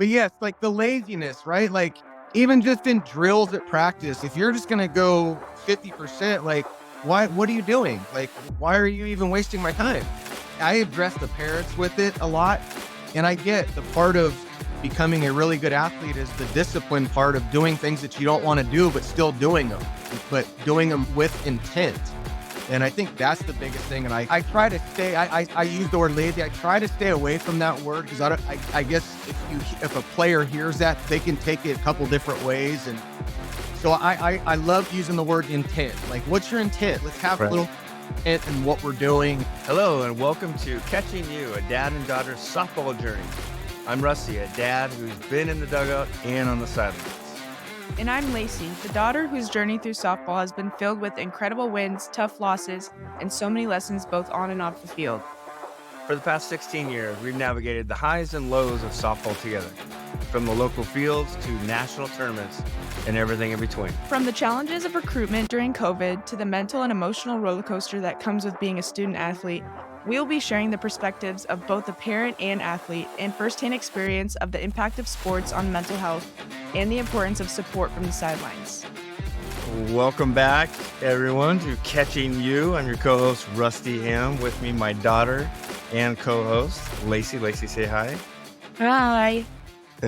But yes, like the laziness, right? Like even just in drills at practice, if you're just going to go 50%, like what are you doing? Like, why are you even wasting my time? I address the parents with it a lot. And I get the part of becoming a really good athlete is the discipline part of doing things that you don't want to do, but still doing them, but doing them with intent. And I think that's the biggest thing. And I try to stay, I use the word lazy. I try to stay away from that word because I guess if a player hears that, they can take it a couple different ways. And so I love using the word intent. Like, what's your intent? Let's have a little intent in what we're doing. Hello, and welcome to Catching You, a dad and daughter softball journey. I'm Rusty, a dad who's been in the dugout and on the sidelines. And I'm Lacey, the daughter whose journey through softball has been filled with incredible wins, tough losses, and so many lessons both on and off the field. For the past 16 years, we've navigated the highs and lows of softball together, from the local fields to national tournaments and everything in between. From the challenges of recruitment during COVID to the mental and emotional roller coaster that comes with being a student athlete, we'll be sharing the perspectives of both the parent and athlete and firsthand experience of the impact of sports on mental health and the importance of support from the sidelines. Welcome back, everyone, to Catching You. I'm your co-host, Rusty M. With me, my daughter and co-host, Lacey. Lacey, say hi. Hi.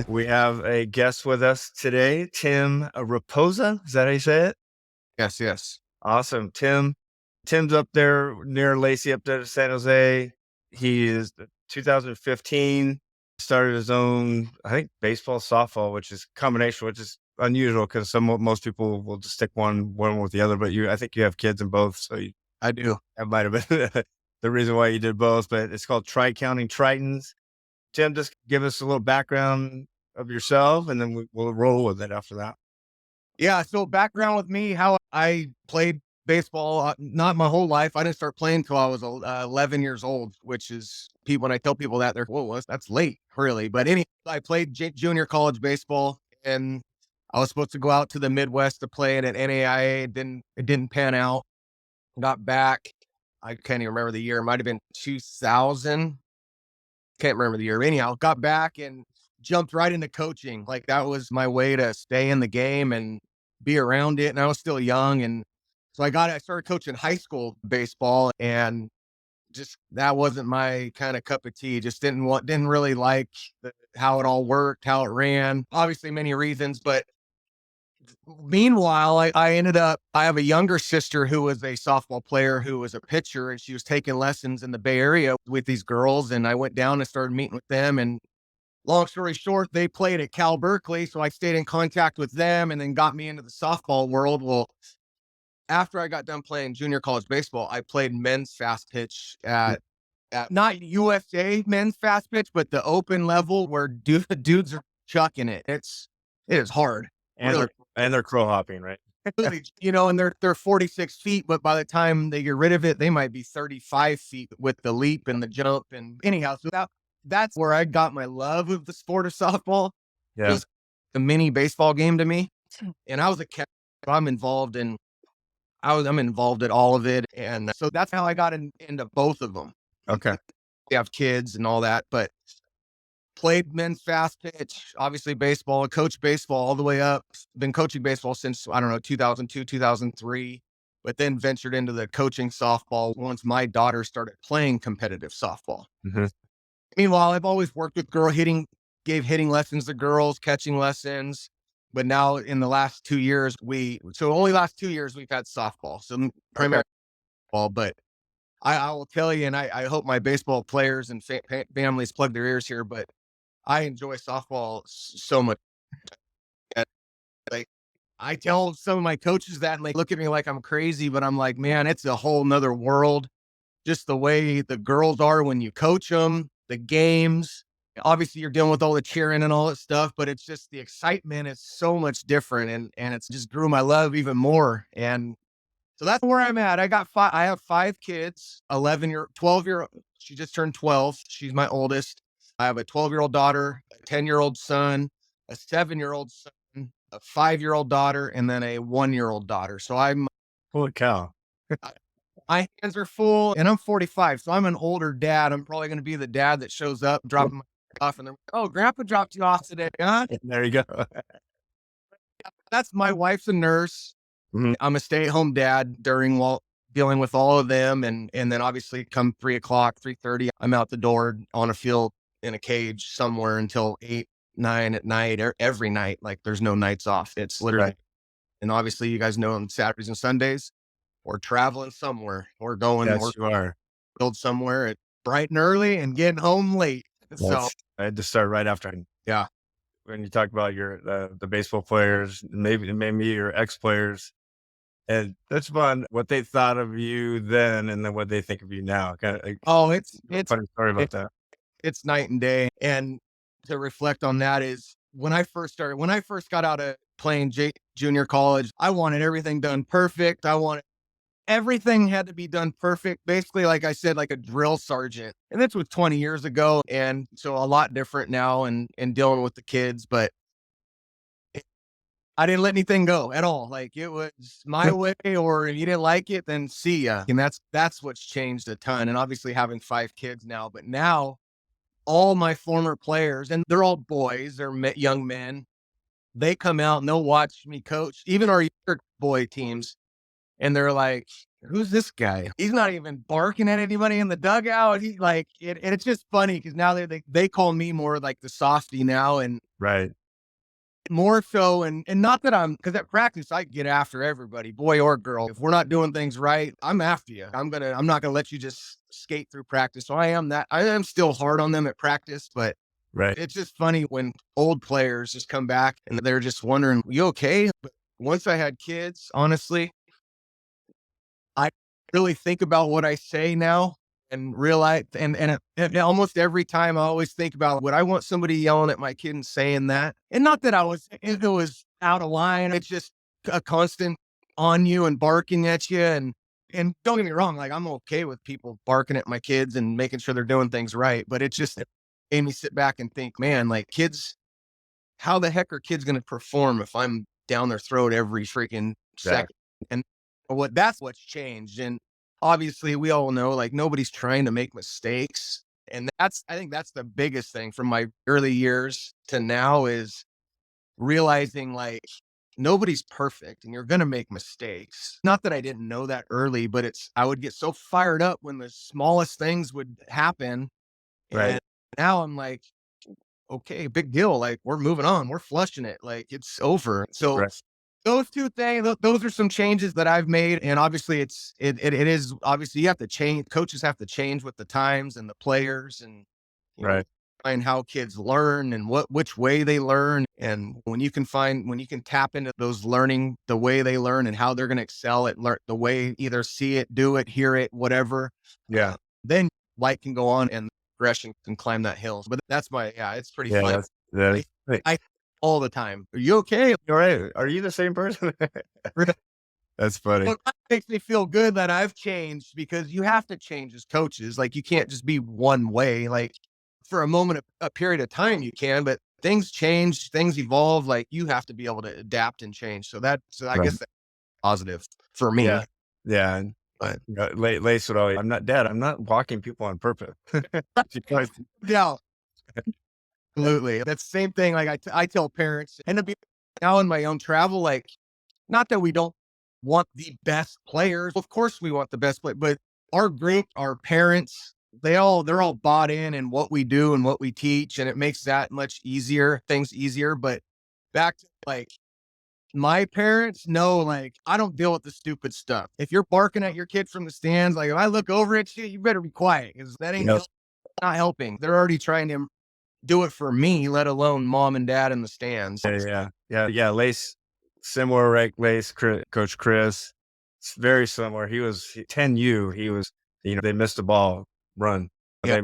We have a guest with us today, Tim Raposa. Is that how you say it? Yes. Awesome. Tim's up there near Lacey, up there to San Jose. He is 2015, started his own, I think, baseball, softball, which is a combination, which is unusual because most people will just stick one with the other. But I think you have kids in both, so I do. That might have been the reason why you did both. But it's called Tri-Counting Tritons. Tim, just give us a little background of yourself, and then we'll roll with it after that. Yeah. So background with me, how I played baseball, not my whole life. I didn't start playing until I was 11 years old, which is when I tell people that, they're, whoa, that's late, really. But anyway, I played junior college baseball, and I was supposed to go out to the Midwest to play it at NAIA. It didn't pan out. Got back. I can't even remember the year. It might have been 2000. Can't remember the year. Anyhow, got back and jumped right into coaching. Like that was my way to stay in the game and be around it. And I was still young. And so I started coaching high school baseball, and just, that wasn't my kind of cup of tea. Just didn't really like how it all worked, how it ran. Obviously many reasons, but meanwhile, I have a younger sister who was a softball player, who was a pitcher, and she was taking lessons in the Bay Area with these girls. And I went down and started meeting with them. And long story short, they played at Cal Berkeley. So I stayed in contact with them and then got me into the softball world. Well, after I got done playing junior college baseball, I played men's fast pitch at not USA men's fast pitch, but the open level where dudes are chucking it. It is hard. And Really. they're crow hopping, right? And they're 46 feet, but by the time they get rid of it, they might be 35 feet with the leap and the jump. And anyhow, so that's where I got my love of the sport of softball. Yeah. It was a mini baseball game to me. And I was a catcher. I'm involved in all of it. And so that's how I got into both of them. Okay. We have kids and all that, but played men's fast pitch, obviously baseball, coached baseball all the way up. Been coaching baseball since, 2002, 2003, but then ventured into the coaching softball once my daughter started playing competitive softball. Mm-hmm. Meanwhile, I've always worked with gave hitting lessons to girls, catching lessons. But now in the last 2 years, only last 2 years we've had softball. So primarily ball, but I will tell you, and I hope my baseball players and families plug their ears here, but I enjoy softball so much. And, like, I tell some of my coaches that, and they look at me like I'm crazy, but I'm like, man, it's a whole nother world. Just the way the girls are when you coach them, the games. Obviously, you're dealing with all the cheering and all that stuff, but it's just the excitement is so much different, and it's just grew my love even more. And so that's where I'm at. I have 5 kids, 12-year, she just turned 12. She's my oldest. I have a 12-year-old daughter, a 10-year-old son, a 7-year-old son, a 5-year-old daughter, and then a 1-year-old daughter. So Holy cow. my hands are full, and I'm 45. So I'm an older dad. I'm probably going to be the dad that shows up, dropping my off and they're, oh, grandpa dropped you off today, huh? There you go. That's my wife's a nurse. Mhm. I'm a stay-at-home dad during while dealing with all of them. And then obviously come 3 o'clock, 3:30, I'm out the door on a field in a cage somewhere until 8, 9 at night, every night. Like there's no nights off. It's literally, Right. and obviously you guys know on Saturdays and Sundays, we're traveling somewhere. We're going, we're Yes, you are. build somewhere at bright and early and getting home late. So I had to start right after. yeah. When you talk about your the baseball players, maybe your ex players, and that's fun. What they thought of you then, and then what they think of you now. Kind of Oh, it's funny story about that. it's night and day. And to reflect on that is when I first got out of playing junior college, I wanted everything done perfect. Everything had to be done perfect. Basically, like I said, like a drill sergeant. And this was 20 years ago. And so a lot different now and dealing with the kids, but I didn't let anything go at all. Like it was my way, or if you didn't like it, then see ya. And that's what's changed a ton. And obviously having 5 kids now, but now all my former players, and they're all boys, they're young men. They come out and they'll watch me coach, even our younger boy teams. And they're like, who's this guy? He's not even barking at anybody in the dugout. He's like, and it's just funny because now they call me more like the softy now, and Right. more so. And not that because at practice, I get after everybody, boy or girl. If we're not doing things right, I'm after you. I'm not going to let you just skate through practice. So I am still hard on them at practice, but Right. it's just funny when old players just come back and they're just wondering, you okay? But once I had kids, honestly, I really think about what I say now and realize, and almost every time I always think about, would I want somebody yelling at my kid and saying that? And not that it was out of line. It's just a constant on you and barking at you. And don't get me wrong, like I'm okay with people barking at my kids and making sure they're doing things right. But it just made me sit back and think, man, like kids, how the heck are kids going to perform if I'm down their throat every freaking Yeah. second? And that's what's changed. And obviously we all know, like nobody's trying to make mistakes. And I think that's the biggest thing from my early years to now is realizing like nobody's perfect and you're going to make mistakes. Not that I didn't know that early, but I would get so fired up when the smallest things would happen. Right. And now I'm like, okay, big deal. Like we're moving on. We're flushing it. Like it's over. So Right. those two things, those are some changes that I've made. And obviously it is obviously you have to change. Coaches have to change with the times and the players and, Right. find how kids learn and which way they learn. And when you can tap into those learning, the way they learn and how they're going to excel at the way, either see it, do it, hear it, whatever. Yeah. Then light can go on and progression can climb that hill. But it's pretty Yeah. fun. That's I all the time. Are you okay? all right. Are you the same person? That's funny. Well, that makes me feel good that I've changed because you have to change as coaches. Like you can't just be one way. Like for a period of time you can, but things change, things evolve. Like you have to be able to adapt and change. So I Right. guess that's positive for me. Yeah. Yeah. And But Lace would always, I'm not walking people on purpose. She always- yeah, absolutely. That's the same thing. Like I tell parents and to be now in my own travel, like not that we don't want the best players. Of course we want the best play, but our group, our parents, they're all bought in what we do and what we teach. And it makes that things easier. But back to like my parents know, like, I don't deal with the stupid stuff. If you're barking at your kid from the stands, like if I look over at you, you better be quiet because that ain't Yes. not helping. They're already trying to do it for me, let alone mom and dad in the stands. Yeah. Lace, similar, right? Lace, Coach Chris, it's very similar. 10U. He was, they missed a ball, run. Yeah.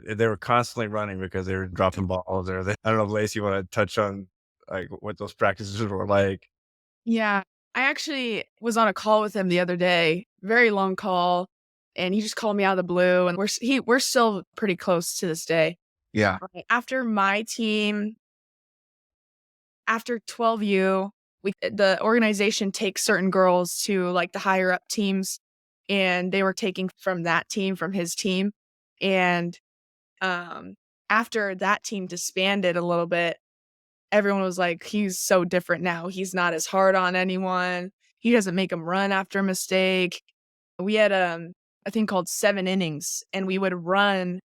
They were constantly running because they were dropping balls there. I don't know if Lace, you want to touch on like what those practices were like. Yeah. I actually was on a call with him the other day, very long call, and he just called me out of the blue, and we're still pretty close to this day. Yeah. After my team, after 12U, the organization takes certain girls to like the higher up teams, and they were taking from that team, from his team. And after that team disbanded a little bit, everyone was like, he's so different now. He's not as hard on anyone. He doesn't make them run after a mistake. We had a thing called 7 innings, and we would run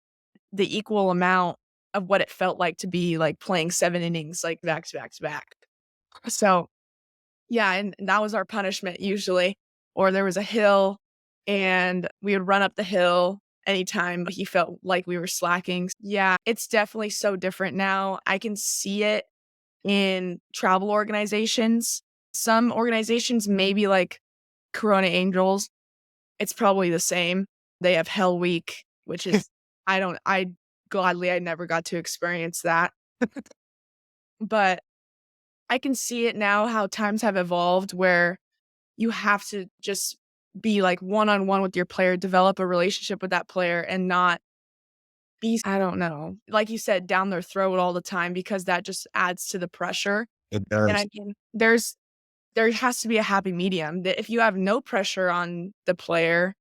the equal amount of what it felt like to be like playing 7 innings, like back to back to back. So yeah, and that was our punishment usually. Or there was a hill and we would run up the hill anytime he felt like we were slacking. Yeah, it's definitely so different now. I can see it in travel organizations. Some organizations, maybe like Corona Angels, it's probably the same. They have Hell Week, which is, I never got to experience that. But I can see it now how times have evolved where you have to just be like one on one with your player, develop a relationship with that player and not be, I don't know, like you said, down their throat all the time because that just adds to the pressure. It And does. I mean, there has to be a happy medium that if you have no pressure on the player,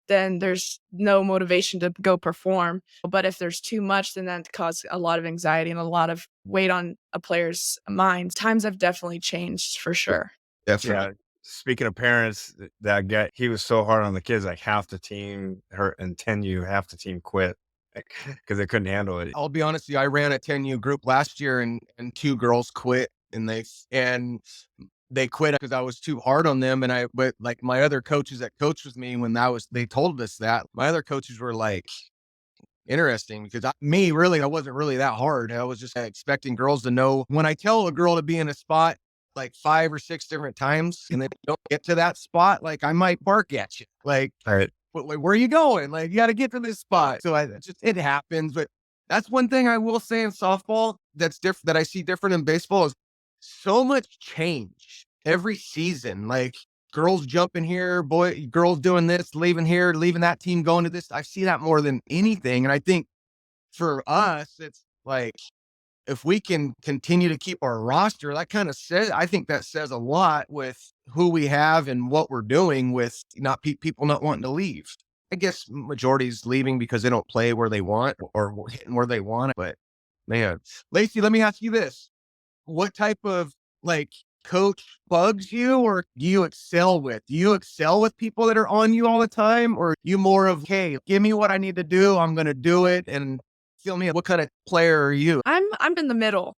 then there's no motivation to go perform. But if there's too much, then that causes a lot of anxiety and a lot of weight on a player's mind. Times have definitely changed for sure. Definitely. Yeah. Speaking of parents, that guy, he was so hard on the kids, like half the team hurt and 10U, half the team quit because they couldn't handle it. I'll be honest with you, I ran a 10U group last year and two girls quit and they quit because I was too hard on them. But like my other coaches that coached with me when they told us that, my other coaches were like, interesting because I wasn't really that hard. I was just expecting girls to know when I tell a girl to be in a spot like 5 or 6 different times and they don't get to that spot, like I might bark at you. Like, All right. where are you going? Like, you got to get to this spot. So it happens. But that's one thing I will say in softball that's different that I see different in baseball is so much change every season. Like, girls jumping here, girls doing this, leaving here, leaving that team, going to this. I see that more than anything. And I think for us, it's like, if we can continue to keep our roster, I think that says a lot with who we have and what we're doing with not people not wanting to leave. I guess majority's leaving because they don't play where they want or hitting where they want. But man, Lacey, let me ask you this. What type of like coach bugs you or do you excel with? Do you excel with people that are on you all the time? Or you more of, hey, give me what I need to do. I'm going to do it. And feel me. What kind of player are you? I'm in the middle.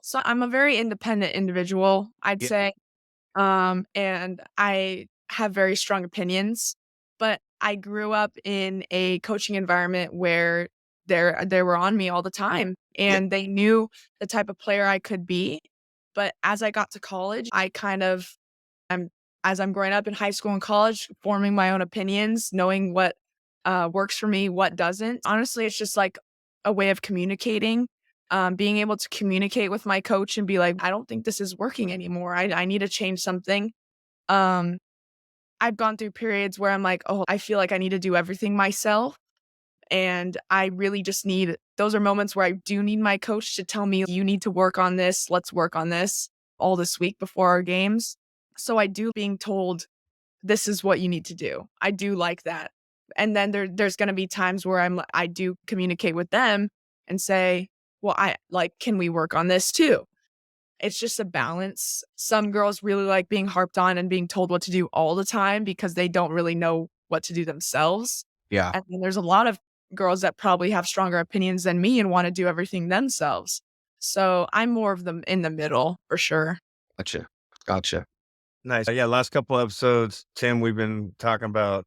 So I'm a very independent individual, I'd Yeah. say. And I have very strong opinions, but I grew up in a coaching environment where they were on me all the time Yeah. and they knew the type of player I could be. But as I got to college, I'm as I'm growing up in high school and college, forming my own opinions, knowing what works for me, what doesn't. Honestly, it's just like a way of communicating, being able to communicate with my coach and be like, I don't think this is working anymore. I need to change something. Um, I've gone through periods where I'm like, oh, I feel like I need to do everything myself. And I really just need, those are moments where I do need my coach to tell me, you need to work on this. Let's work on this all this week before our games. So I do being told, this is what you need to do. I do like that. And then there's going to be times where I do communicate with them and say, well, can we work on this too? It's just a balance. Some girls really like being harped on and being told what to do all the time because they don't really know what to do themselves. Yeah. And then there's a lot of girls that probably have stronger opinions than me and want to do everything themselves. So I'm more of them in the middle for sure. Gotcha. Nice. Yeah, last couple episodes, Tim, we've been talking about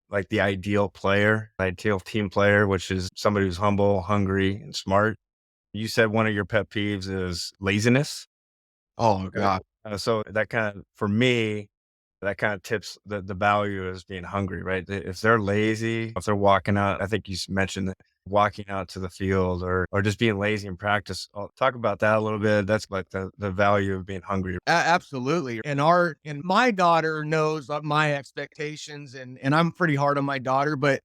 like the ideal player, ideal team player, which is somebody who's humble, hungry, and smart. You said one of your pet peeves is laziness. Oh, God. So that kind of, for me, that kind of tips the value as being hungry, right? If they're lazy, if they're walking out, I think you mentioned that walking out to the field or just being lazy in practice. I'll talk about that a little bit. That's like the value of being hungry. Absolutely. And my daughter knows my expectations and I'm pretty hard on my daughter, but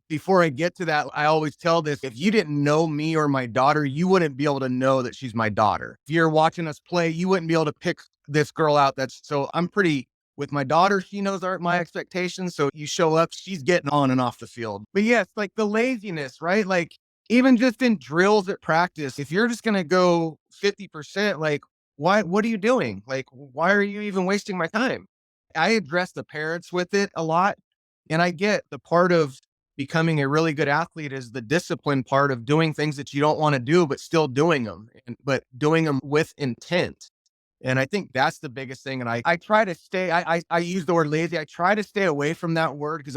before I get to that, I always tell this, if you didn't know me or my daughter, you wouldn't be able to know that she's my daughter. If you're watching us play, you wouldn't be able to pick this girl out. So I'm pretty, with my daughter, she knows my expectations. So you show up, she's getting on and off the field. But yes, like the laziness, right? Like even just in drills at practice, if you're just going to go 50%, like, what are you doing? Like, why are you even wasting my time? I address the parents with it a lot. And I get the part of becoming a really good athlete is the discipline part of doing things that you don't want to do, but still doing them, but doing them with intent. And I think that's the biggest thing. And I try to stay, I use the word lazy. I try to stay away from that word because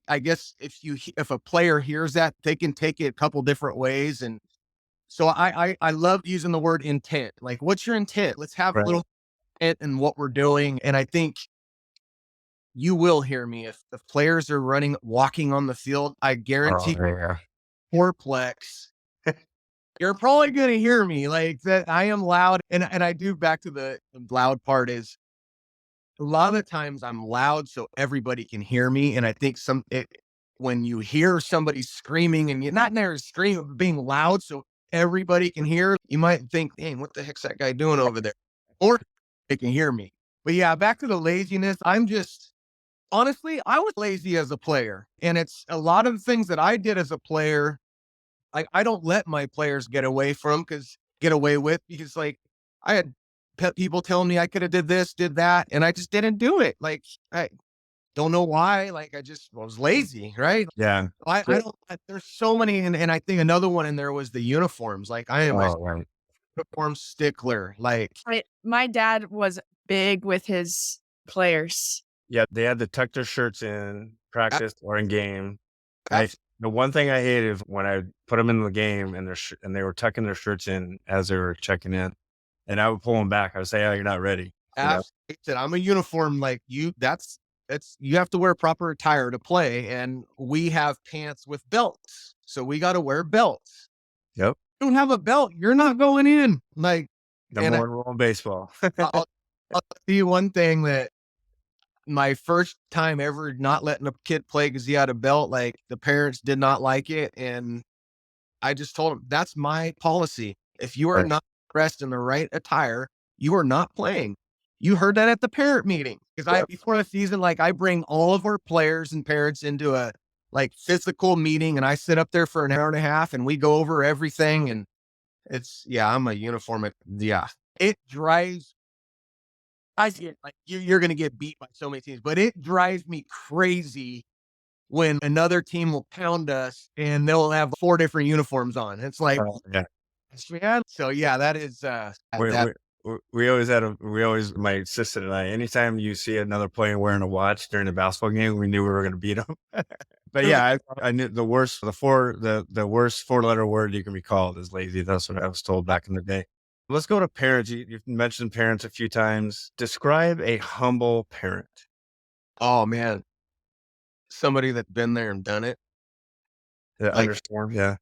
I guess if a player hears that, they can take it a couple different ways. And so I love using the word intent. Like, what's your intent? Let's have a Right. little intent in what we're doing. And I think you will hear me if the players are walking on the field. I Oh, guarantee yeah. fourplex. You're probably going to hear me like that. I am loud. And I do back to the loud part is a lot of the times I'm loud so everybody can hear me. And I think when you hear somebody screaming and you're not there screaming, but being loud so everybody can hear, you might think, dang, what the heck's that guy doing over there? Or they can hear me. But yeah, back to the laziness. Honestly, I was lazy as a player. And it's a lot of the things that I did as a player, I don't let my players get away with because like I had people telling me I could have did this, did that, and I just didn't do it. Like I don't know why. Like I just was lazy, right? Yeah. I don't. There's so many, and I think another one in there was the uniforms. Like I am a Oh, right. uniform stickler. Like My dad was big with his players. Yeah, they had to tuck their shirts in a- practice or in game. I abs- The one thing I hated is when I put them in the game and and they were tucking their shirts in as they were checking in, and I would pull them back. I would say, "Oh, you're not ready." You know? said I'm a uniform. Like you, that's you have to wear proper attire to play, and we have pants with belts, so we got to wear belts. Yep. Don't have a belt, you're not going in. Like, and Number one rule in baseball. I'll, I'll tell you one thing that my first time ever not letting a kid play because he had a belt, like the parents did not like it. And I just told him, that's my policy. If you are Right. not dressed in the right attire, you are not playing. You heard that at the parent meeting. Because Yep. before the season, like I bring all of our players and parents into a like physical meeting and I sit up there for an hour and a half and we go over everything. And I'm a uniform. Yeah. It drives, I see it like you're going to get beat by so many teams, but it drives me crazy when another team will pound us and they'll have four different uniforms on. It's like, Yeah. man. So yeah, that is, We that, we we always my assistant and I, anytime you see another player wearing a watch during a basketball game, we knew we were gonna beat them. But yeah, I knew the worst four-letter word you can be called is lazy. That's what I was told back in the day. Let's go to parents. You've mentioned parents a few times. Describe a humble parent. oh man, somebody that's been there and done it. That Like understand, yeah.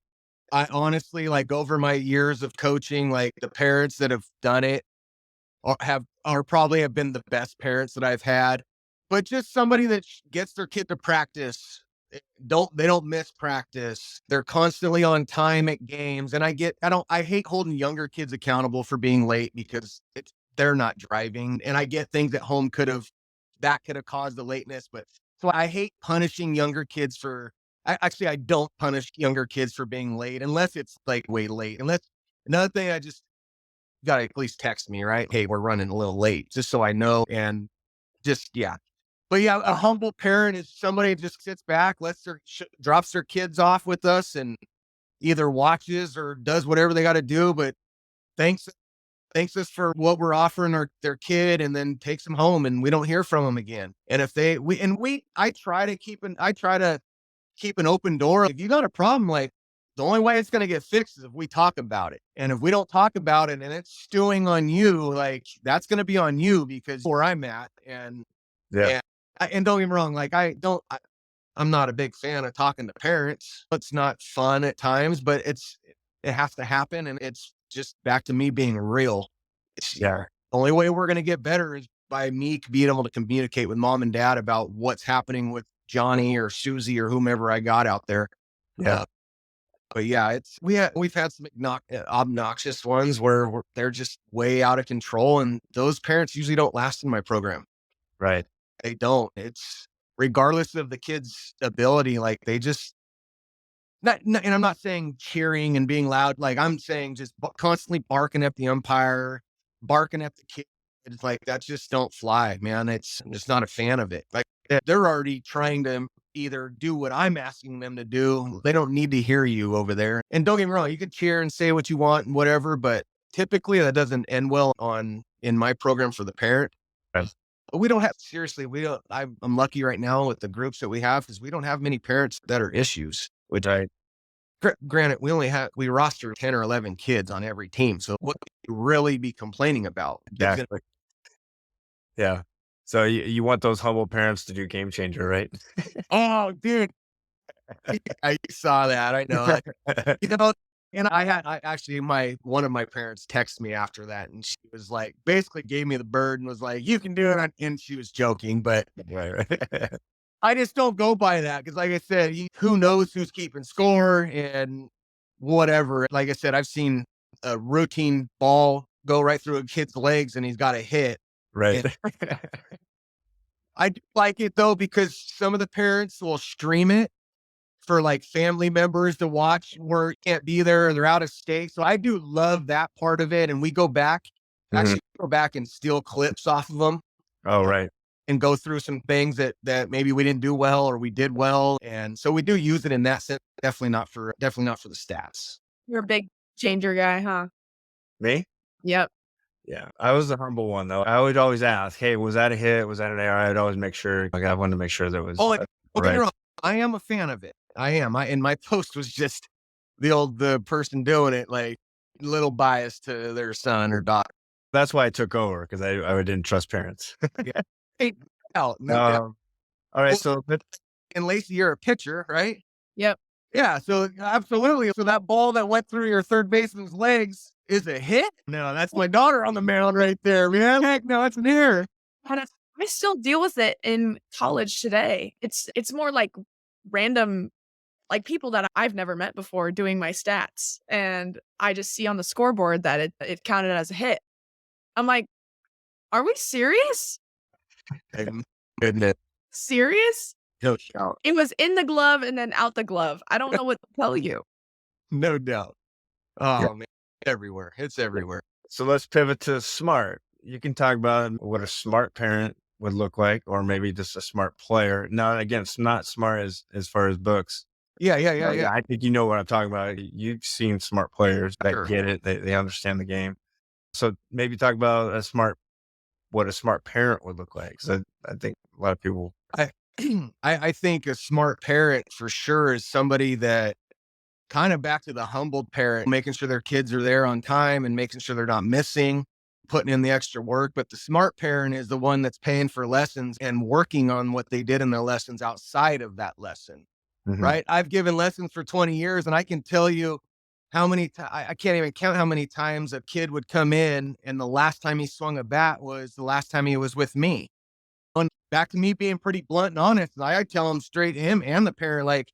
I honestly, like over my years of coaching, like the parents that have done it are probably have been the best parents that I've had, but just somebody that gets their kid to practice. They don't miss practice. They're constantly on time at games. And I hate holding younger kids accountable for being late because they're not driving. And I get things at home that could have caused the lateness. But so I hate punishing younger kids I don't punish younger kids for being late unless it's like way late. Unless another thing, I just got to at least text me, right? Hey, we're running a little late just so I know. And just, yeah. But yeah, a humble parent is somebody who just sits back, drops their kids off with us and either watches or does whatever they got to do, but thanks thanks us for what we're offering their kid and then takes them home and we don't hear from them again. And if they we and we I try to keep an open door. If you got a problem, like the only way it's going to get fixed is if we talk about it. And if we don't talk about it and it's stewing on you, like that's going to be on you because where I'm at. Yeah. And, and don't get me wrong, like I'm not a big fan of talking to parents. It's not fun at times, but it has to happen. And it's just back to me being real. The Yeah. only way we're going to get better is by me being able to communicate with mom and dad about what's happening with Johnny or Susie or whomever I got out there. Yeah. But yeah, we've had some obnoxious ones where they're just way out of control, and those parents usually don't last in my program. Right. They don't. It's regardless of the kid's ability, like And I'm not saying cheering and being loud. Like I'm saying, just constantly barking at the umpire, barking at the kid. It's like that just don't fly, man. I'm just not a fan of it. Like they're already trying to either do what I'm asking them to do. They don't need to hear you over there. And don't get me wrong, you can cheer and say what you want and whatever, but typically that doesn't end well on in my program for the parent. Right. We don't have seriously. We don't. I'm lucky right now with the groups that we have because we don't have many parents that are issues. Which Right. granted, we roster 10 or 11 kids on every team. So what could you really be complaining about? Exactly. Yeah. So you want those humble parents to do game changer, right? Oh, dude, I saw that. I know. And I actually one of my parents texted me after that, and she was like, basically gave me the bird and was like, "You can do it," and she was joking, but Right. I just don't go by that because, like I said, who knows who's keeping score and whatever. Like I said, I've seen a routine ball go right through a kid's legs, and he's got a hit. Right. I do like it though because some of the parents will stream it for like family members to watch where it can't be there or they're out of state. So I do love that part of it. And we go back, Mhm. go back and steal clips off of them Oh, right. and go through some things that maybe we didn't do well or we did well. And so we do use it in that sense. Definitely not for the stats. You're a big changer guy, huh? Me? Yep. Yeah. I was the humble one though. I would always ask, "Hey, was that a hit? Was that an error?" I'd always make sure. Like I wanted to make sure there was Don't get me right. wrong. I am a fan of it. I am. And my post was just the person doing it, like little biased to their son or daughter. That's why I took over because I didn't trust parents. Yeah. Hey, no doubt. All right. Well, So and Lacey, you're a pitcher, right? Yep. Yeah, so absolutely. So that ball that went through your third baseman's legs is a hit? No, that's my daughter on the mound right there, man. Heck no, it's an error. And I still deal with it in college today. It's more like random, like people that I've never met before doing my stats, and I just see on the scoreboard that it counted as a hit. I'm like, "Are we serious? Goodness. Serious? No doubt. It was in the glove and then out the glove. I don't know what to tell you." No doubt. Oh Yeah. man. Everywhere. It's everywhere. So let's pivot to smart. You can talk about what a smart parent would look like, or maybe just a smart player. Now, again, it's not smart as far as books. Yeah. I think you know what I'm talking about. You've seen smart players that Sure. get it. They understand the game. So maybe talk about what a smart parent would look like. Because I think a lot of people. I think a smart parent for sure is somebody that kind of back to the humbled parent, making sure their kids are there on time and making sure they're not missing, putting in the extra work. But the smart parent is the one that's paying for lessons and working on what they did in their lessons outside of that lesson, Mhm. right? I've given lessons for 20 years and I can tell you how many, I can't even count how many times a kid would come in and the last time he swung a bat was the last time he was with me. And back to me being pretty blunt and honest, I tell him straight, him and the parent, like,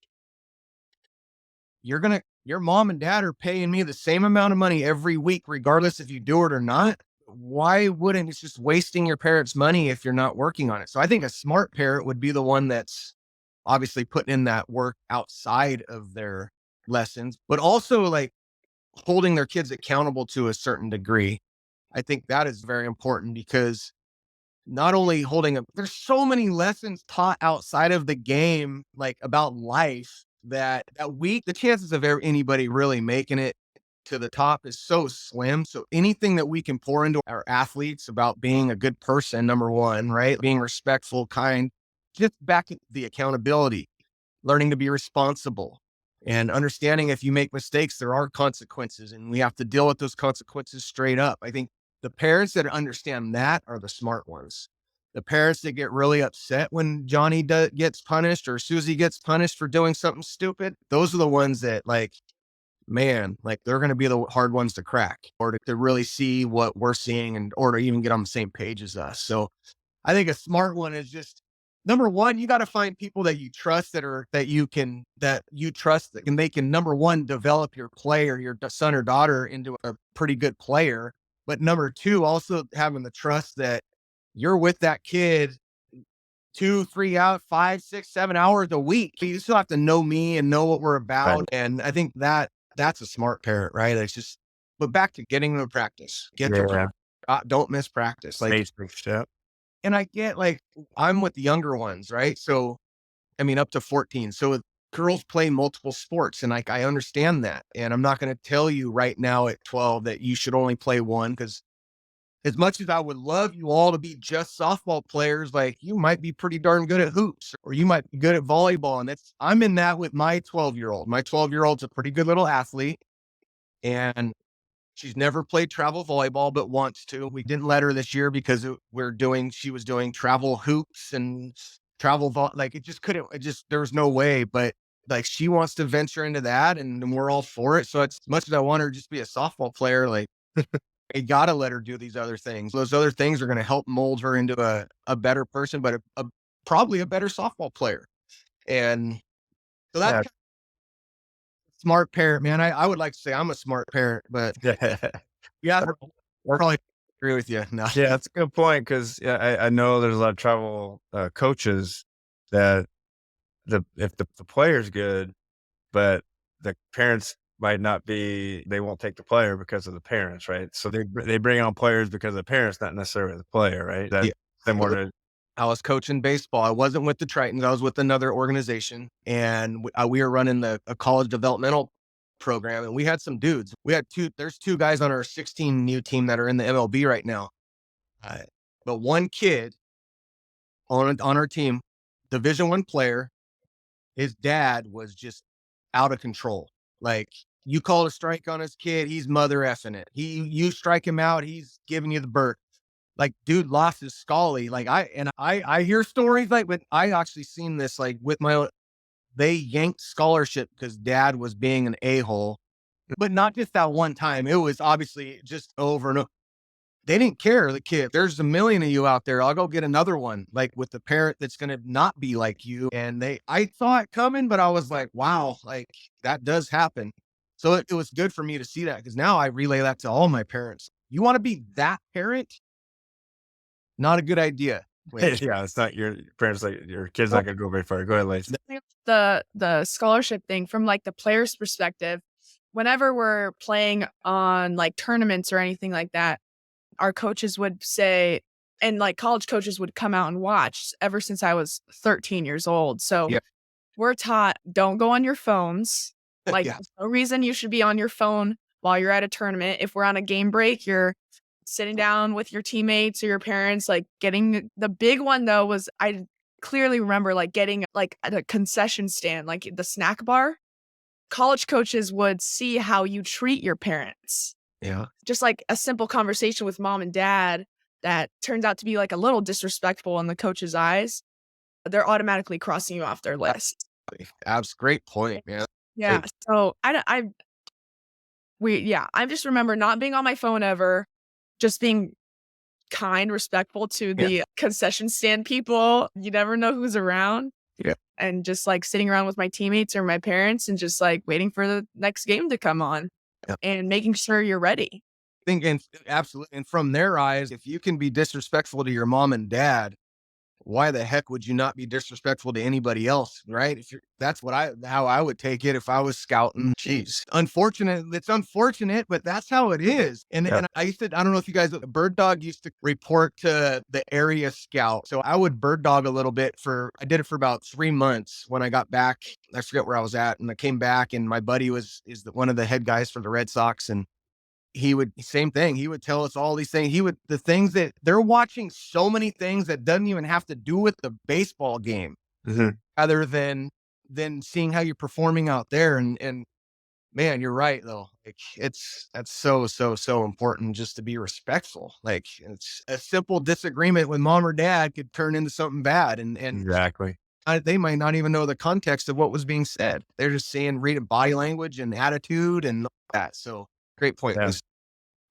your mom and dad are paying me the same amount of money every week, regardless if you do it or not. Why wouldn't it's just wasting your parents' money if you're not working on it? So I think a smart parent would be the one that's obviously putting in that work outside of their lessons, but also like holding their kids accountable to a certain degree. I think that is very important because not only holding up, there's so many lessons taught outside of the game, like about life the chances of anybody really making it to the top is so slim. So anything that we can pour into our athletes about being a good person, number one, right? Being respectful, kind, just back to the accountability, learning to be responsible and understanding if you make mistakes, there are consequences and we have to deal with those consequences straight up. I think the parents that understand that are the smart ones. The parents that get really upset when Johnny gets punished or Susie gets punished for doing something stupid, those are the ones that like, man, like they're going to be the hard ones to crack or to really see what we're seeing and or to even get on the same page as us. So I think a smart one is just number one, you got to find people that you trust that you trust that and they can number one, develop your player, your son or daughter into a pretty good player. But number two, also having the trust that you're with that kid 2, 3 out, 5, 6, 7 hours a week. You still have to know me and know what we're about. Right. And I think that's a smart parent, right? It's just, but back to getting to practice, Yeah. don't miss practice. Like, Basics. Yeah. and I get like, I'm with the younger ones, right? So, I mean, up to 14. So girls play multiple sports and like, I understand that. And I'm not going to tell you right now at 12 that you should only play one, because as much as I would love you all to be just softball players, like you might be pretty darn good at hoops, or you might be good at volleyball. And I'm in that with my 12-year-old. My 12-year-old's a pretty good little athlete, and she's never played travel volleyball, but wants to. We didn't let her this year because she was doing travel hoops and like there was no way, but like she wants to venture into that, and we're all for it. So it's, as much as I want her to just be a softball player, like, you gotta let her do these other things. Those other things are going to help mold her into a better person, but probably a better softball player. And so that's Yeah. kind of smart parent, man. I would like to say I'm a smart parent, but yeah, I probably agree with you. No. Yeah, that's a good point because I know there's a lot of travel coaches that if the player's good, but the parents might not be, they won't take the player because of the parents, right? So they bring on players because of the parents, not necessarily the player, right? That's Yeah. similar to I was coaching baseball. I wasn't with the Tritons. I was with another organization, and we were running a college developmental program, and we had some dudes. There's 2 guys on our 16U team that are in the MLB right now. Uh, but one kid on our team, Division I player, his dad was just out of control. Like, you call a strike on his kid, he's mother effing it. You strike him out, he's giving you the bird. Like, dude lost his scully. Like, I hear stories like, but I actually seen this like with my own. They yanked scholarship because dad was being an a-hole, but not just that one time. It was obviously just over and over. They didn't care. The kid, there's a million of you out there. I'll go get another one, like with the parent that's going to not be like you. And I saw it coming, but I was like, wow, like that does happen. So it was good for me to see that, because now I relay that to all my parents. You want to be that parent? Not a good idea. Wait, yeah, it's not your parents, like your kid's not gonna go very far. Go ahead, Lace. The scholarship thing from like the player's perspective, whenever we're playing on like tournaments or anything like that, our coaches would say, and like college coaches would come out and watch ever since I was 13 years old. So yeah, we're taught, don't go on your phones. Like, yeah, there's no reason you should be on your phone while you're at a tournament. If we're on a game break, you're sitting down with your teammates or your parents, like getting the big one though was, I clearly remember like getting like at a concession stand, like the snack bar. College coaches would see how you treat your parents. yeah. Just like a simple conversation with mom and dad that turns out to be like a little disrespectful in the coach's eyes, they're automatically crossing you off their list. Great point, man. Yeah. So I just remember not being on my phone ever, just being kind, respectful to Yeah, the concession stand people. You never know who's around. yeah. And just like sitting around with my teammates or my parents and just like waiting for the next game to come on Yeah. and making sure you're ready. And absolutely. And from their eyes, if you can be disrespectful to your mom and dad, why the heck would you not be disrespectful to anybody else, right? That's how I would take it if I was scouting. Jeez, unfortunate. It's unfortunate, but that's how it is. Yeah. And I don't know if you guys, Bird Dog used to report to the area scout. So I would bird dog a little bit I did it for about 3 months. When I got back, I forget where I was at, and I came back, and my buddy is one of the head guys for the Red Sox, and same thing. He would tell us all these things. The things that they're watching, so many things that doesn't even have to do with the baseball game, other than seeing how you're performing out there. And man, you're right though. Like that's so important, just to be respectful. Like, it's a simple disagreement with mom or dad could turn into something bad. And Exactly. they might not even know the context of what was being said. They're just reading body language and attitude and all that. So great point. Yeah.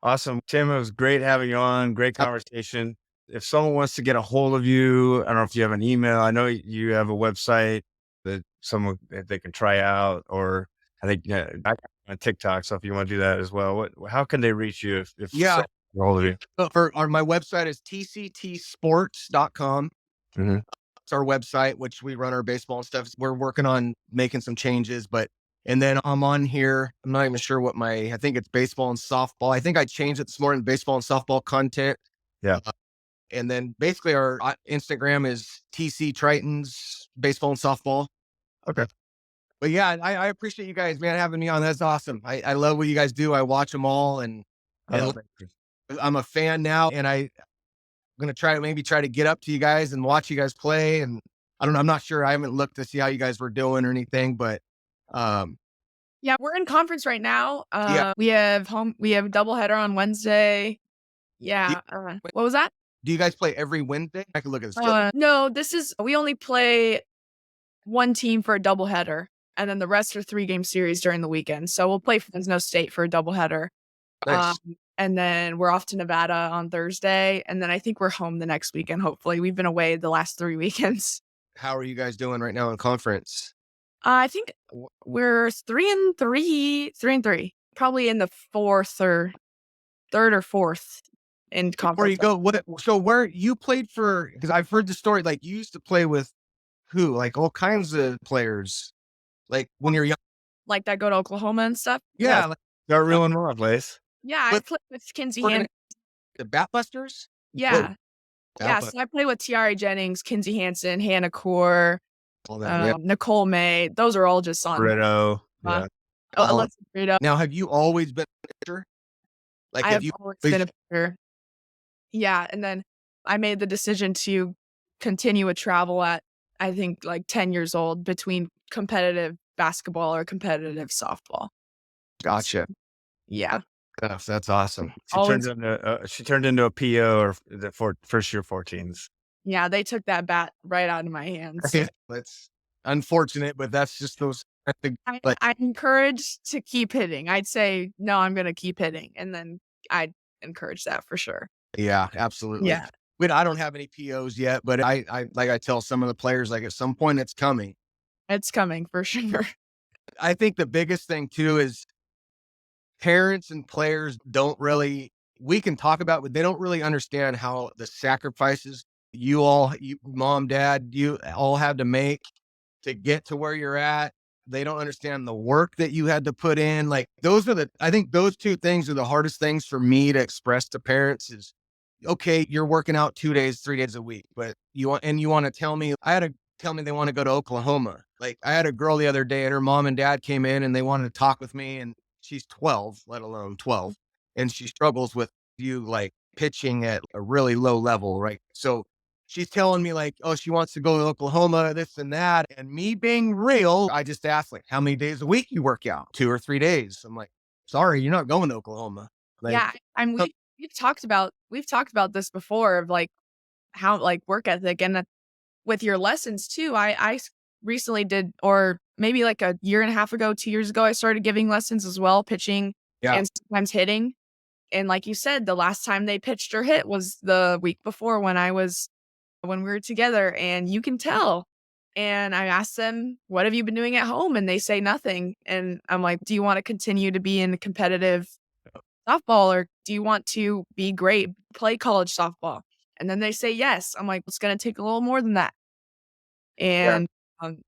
Awesome. Tim, it was great having you on. Great conversation. If someone wants to get a hold of you, I don't know if you have an email. I know you have a website that they can try out, or I think I on TikTok. So if you want to do that as well, how can they reach you if Yeah. someone gets a hold of you? My website is tctsports.com. Mhm. It's our website, which we run our baseball and stuff. We're working on making some changes, and then I'm on here. I'm not even sure I think it's baseball and softball. I think I changed it this morning, baseball and softball content. Yeah. And then basically our Instagram is TC Tritons baseball and softball. Okay. But yeah, I appreciate you guys, man, having me on. That's awesome. I love what you guys do. I watch them all, and Thank you. I'm a fan now, and I'm going to try to get up to you guys and watch you guys play. And I don't know. I'm not sure. I haven't looked to see how you guys were doing or anything, but Yeah, we're in conference right now. Yeah. We have a doubleheader on Wednesday. Yeah. What was that? do you guys play every Wednesday? I can look at this. No, we only play one team for a doubleheader, and then the rest are 3-game series during the weekend. So we'll play Fresno State for a doubleheader. Nice. And then we're off to Nevada on Thursday, and then I think we're home the next weekend. Hopefully, we've been away the last 3 weekends. How are you guys doing right now in conference? I think we're 3-3, 3-3, probably in the third or fourth in conference. Where you go? So where you played for? Because I've heard the story. Like you used to play with who? Like all kinds of players. Like when you're young. Like that go to Oklahoma and stuff. Yeah. They're real and raw, Blaze. Yeah, I played with Kinsey Hansen. The Batbusters. Yeah. Yeah, so I play with Tiare Jennings, Kinsey Hansen, Hannah Core, All that. Nicole May. Those are all just on. Brito. Uh, Yeah. Alexa Brito. Now, have you always been a pitcher? Like, I have always been a pitcher. Yeah, and then I made the decision to continue a travel at, I think, like 10 years old between competitive basketball or competitive softball. Gotcha. Yeah. That's awesome. She turned into a PO or for first year 14s. Yeah, they took that bat right out of my hands. That's unfortunate, but that's just those. I'm encouraged to keep hitting. I'd say, no, I'm going to keep hitting. And then I'd encourage that for sure. Yeah, absolutely. Yeah. But I don't have any POs yet, but I tell some of the players, like at some point it's coming. It's coming for sure. I think the biggest thing too is parents and players we can talk about, but they don't really understand how the sacrifices you mom, dad, you all had to make to get to where you're at. They don't understand the work that you had to put in. Like I think those two things are the hardest things for me to express to parents is, okay, you're working out 2 days, 3 days a week, but you want to tell me, they want to go to Oklahoma. Like I had a girl the other day and her mom and dad came in and they wanted to talk with me, and she's 12, let alone 12. And she struggles with you like pitching at a really low level. Right. So she's telling me like, oh, she wants to go to Oklahoma, this and that. And me being real, I just asked like, how many days a week you work out? 2 or 3 days. I'm like, sorry, you're not going to Oklahoma. Like, yeah. We've talked about this before of like how like work ethic and with your lessons too. I recently did, or maybe like a year and a half ago, 2 years ago, I started giving lessons as well, pitching and sometimes hitting. And like you said, the last time they pitched or hit was the week before when we were together, and you can tell. And I asked them, what have you been doing at home? And they say nothing. And I'm like, do you want to continue to be in competitive softball, or do you want to be great, play college softball? And then they say yes. I'm like, it's going to take a little more than that. And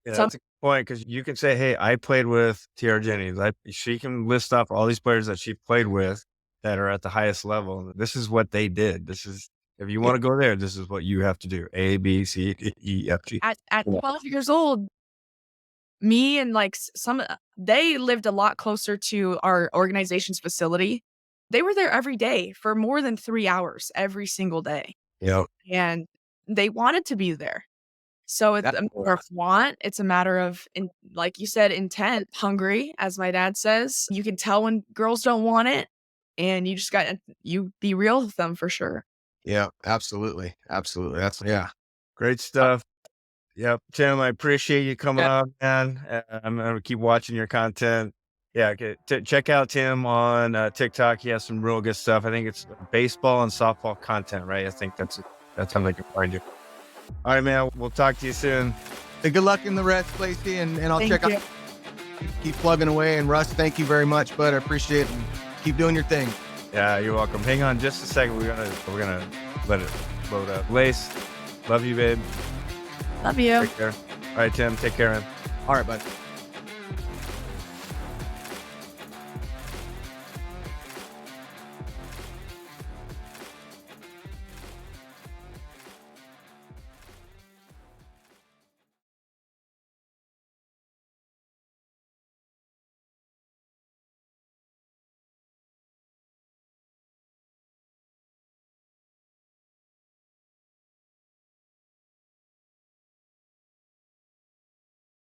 that's a good point, because you can say, hey, I played with Tiare Jennings. She can list off all these players that she played with that are at the highest level. This is what they did. If you want to go there, this is what you have to do. A, B, C, D, E, F, G. At 12 years old, me and like they lived a lot closer to our organization's facility. They were there every day for more than 3 hours every single day. Yep. And they wanted to be there. So it's a matter of want. It's a matter of, like you said, intent, hungry, as my dad says. You can tell when girls don't want it, and you just you be real with them for sure. Yeah, absolutely. Absolutely. Great stuff. Yep. Tim, I appreciate you coming on, man. I'm going to keep watching your content. Yeah. Check out Tim on TikTok. He has some real good stuff. I think it's baseball and softball content, right? I think that's how they can find you. All right, man. We'll talk to you soon. Hey, good luck in the rest, Lacey, and I'll check out. Keep plugging away. And Russ, thank you very much, bud. I appreciate it. And keep doing your thing. Yeah, you're welcome. Hang on just a second. We're gonna let it load up. Lace, love you, babe. Love you. Take care. All right, Tim. Take care, man. All right, bud.